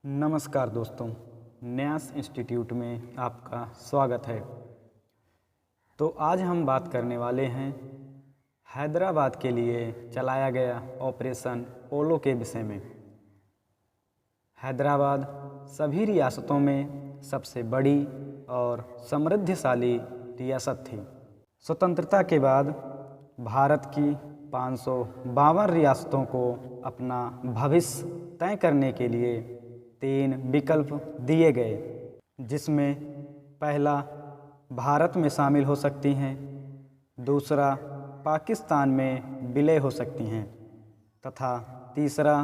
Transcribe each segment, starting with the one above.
नमस्कार दोस्तों, न्यास इंस्टीट्यूट में आपका स्वागत है। तो आज हम बात करने वाले हैं हैदराबाद के लिए चलाया गया ऑपरेशन पोलो के विषय में। हैदराबाद सभी रियासतों में सबसे बड़ी और समृद्धशाली रियासत थी। स्वतंत्रता के बाद भारत की 552 रियासतों को अपना भविष्य तय करने के लिए 3 विकल्प दिए गए, जिसमें पहला भारत में शामिल हो सकती हैं, दूसरा पाकिस्तान में विलय हो सकती हैं तथा तीसरा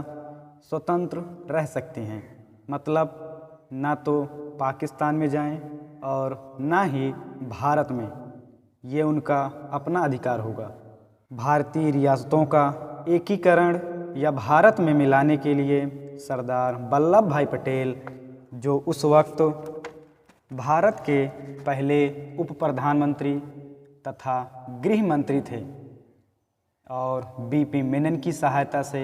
स्वतंत्र रह सकती हैं। मतलब ना तो पाकिस्तान में जाएं और ना ही भारत में, ये उनका अपना अधिकार होगा। भारतीय रियासतों का एकीकरण या भारत में मिलाने के लिए सरदार वल्लभ भाई पटेल, जो उस वक्त भारत के पहले उप प्रधानमंत्री तथा गृह मंत्री थे, और बीपी मेनन की सहायता से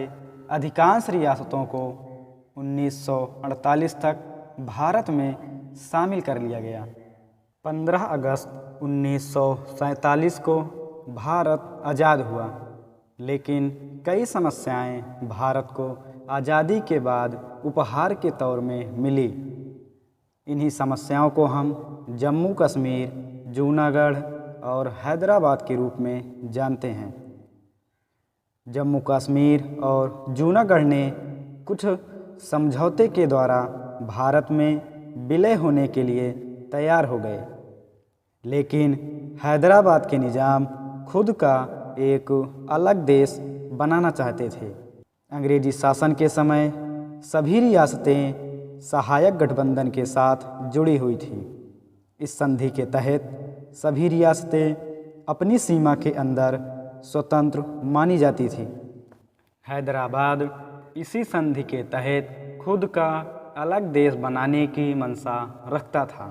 अधिकांश रियासतों को 1948 तक भारत में शामिल कर लिया गया। 15 अगस्त 1947 को भारत आज़ाद हुआ, लेकिन कई समस्याएं भारत को आज़ादी के बाद उपहार के तौर में मिली। इन्हीं समस्याओं को हम जम्मू कश्मीर, जूनागढ़ और हैदराबाद के रूप में जानते हैं। जम्मू कश्मीर और जूनागढ़ ने कुछ समझौते के द्वारा भारत में विलय होने के लिए तैयार हो गए, लेकिन हैदराबाद के निज़ाम खुद का एक अलग देश बनाना चाहते थे। अंग्रेजी शासन के समय सभी रियासतें सहायक गठबंधन के साथ जुड़ी हुई थीं। इस संधि के तहत सभी रियासतें अपनी सीमा के अंदर स्वतंत्र मानी जाती थीं। हैदराबाद इसी संधि के तहत खुद का अलग देश बनाने की मंशा रखता था।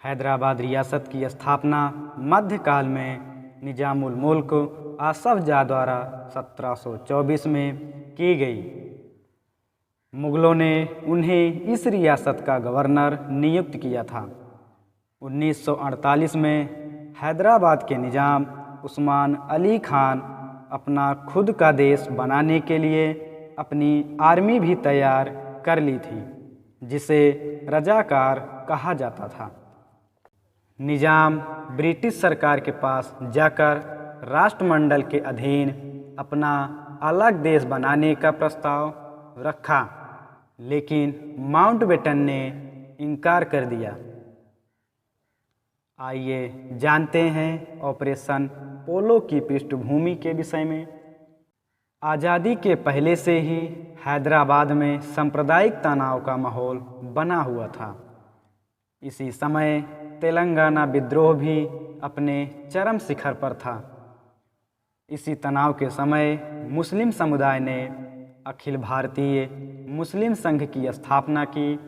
हैदराबाद रियासत की स्थापना मध्यकाल में निजामुल मुल्क आसफ जाह द्वारा 1724 में की गई। मुगलों ने उन्हें इस रियासत का गवर्नर नियुक्त किया था। 1948 में हैदराबाद के निजाम उस्मान अली खान अपना खुद का देश बनाने के लिए अपनी आर्मी भी तैयार कर ली थी, जिसे रजाकार कहा जाता था। निजाम ब्रिटिश सरकार के पास जाकर राष्ट्रमंडल के अधीन अपना अलग देश बनाने का प्रस्ताव रखा, लेकिन माउंटबेटन ने इनकार कर दिया। आइए जानते हैं ऑपरेशन पोलो की पृष्ठभूमि के विषय में। आज़ादी के पहले से ही हैदराबाद में सांप्रदायिक तनाव का माहौल बना हुआ था। इसी समय तेलंगाना विद्रोह भी अपने चरम शिखर पर था। इसी तनाव के समय मुस्लिम समुदाय ने अखिल भारतीय मुस्लिम संघ की स्थापना की।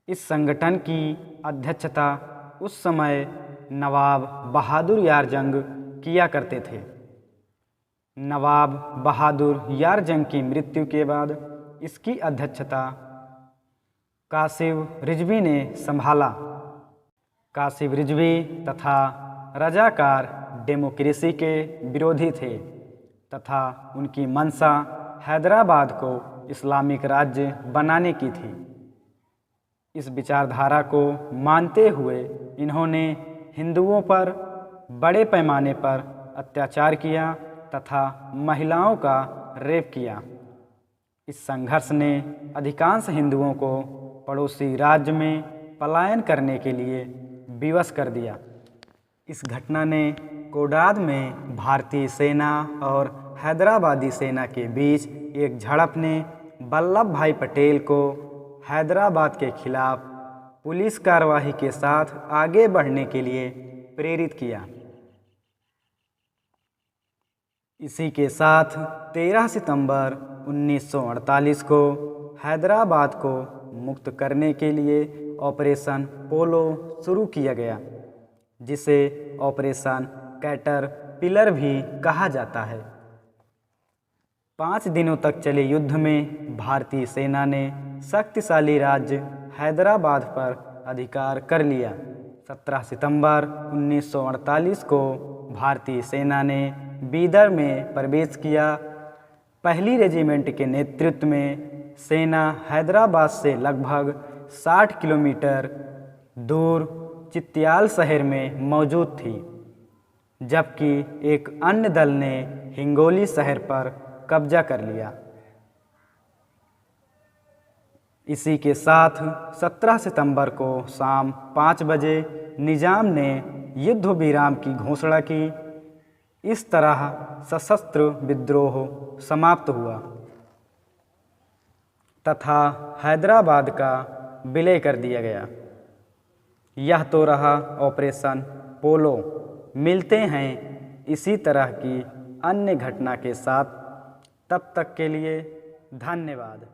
इस संगठन की अध्यक्षता उस समय नवाब बहादुर यार जंग किया करते थे। नवाब बहादुर यार जंग की मृत्यु के बाद इसकी अध्यक्षता कासिम रिजवी ने संभाला। कासिम रिजवी तथा रजाकार डेमोक्रेसी के विरोधी थे तथा उनकी मंशा हैदराबाद को इस्लामिक राज्य बनाने की थी। इस विचारधारा को मानते हुए इन्होंने हिंदुओं पर बड़े पैमाने पर अत्याचार किया तथा महिलाओं का रेप किया। इस संघर्ष ने अधिकांश हिंदुओं को पड़ोसी राज्य में पलायन करने के लिए विवश कर दिया। इस घटना ने कोडाद में भारतीय सेना और हैदराबादी सेना के बीच एक झड़प ने वल्लभ भाई पटेल को हैदराबाद के खिलाफ पुलिस कार्रवाई के साथ आगे बढ़ने के लिए प्रेरित किया। इसी के साथ 13 सितंबर 1948 को हैदराबाद को मुक्त करने के लिए ऑपरेशन पोलो शुरू किया गया, जिसे ऑपरेशन कैटरपिलर भी कहा जाता है। 5 दिनों तक चले युद्ध में भारतीय सेना ने शक्तिशाली राज्य हैदराबाद पर अधिकार कर लिया। 17 सितंबर 1948 को भारतीय सेना ने बीदर में प्रवेश किया। पहली रेजिमेंट के नेतृत्व में सेना हैदराबाद से लगभग 60 किलोमीटर दूर चित्याल शहर में मौजूद थी, जबकि एक अन्य दल ने हिंगोली शहर पर कब्जा कर लिया। इसी के साथ 17 सितंबर को शाम 5 बजे निजाम ने युद्ध विराम की घोषणा की। इस तरह सशस्त्र विद्रोह समाप्त हुआ तथा हैदराबाद का विलय कर दिया गया। यह तो रहा ऑपरेशन पोलो। मिलते हैं इसी तरह की अन्य घटना के साथ। तब तक के लिए धन्यवाद।